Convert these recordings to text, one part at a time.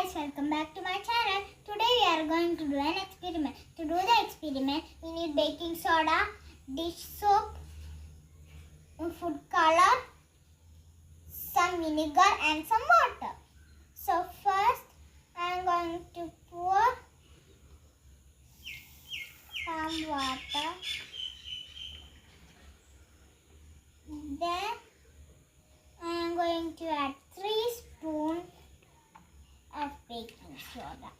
guys, welcome back to my channel. Today we are going to do an experiment. To do the experiment, we need baking soda, dish soap, food color, some vinegar and some water. So first I am going to pour some water. Then I am going to add 3 spoons of baking soda.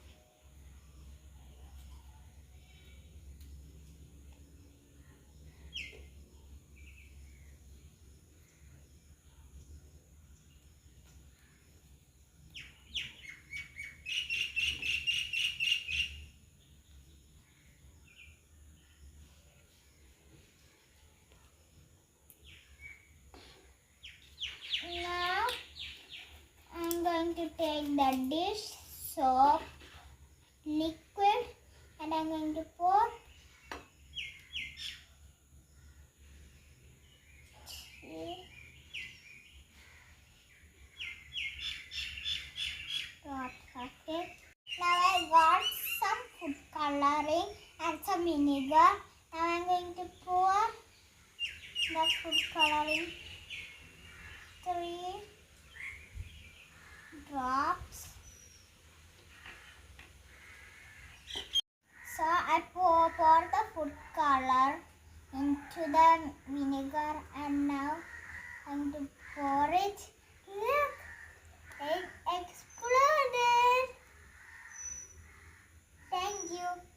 Now I am going to take the dish soap liquid and I am going to pour drops of it. Now I got some food coloring and some vinegar. Now I am going to pour the food coloring 3 drops. So I pour the food color into the vinegar and now I'm going to pour it. Look, it exploded. Thank you.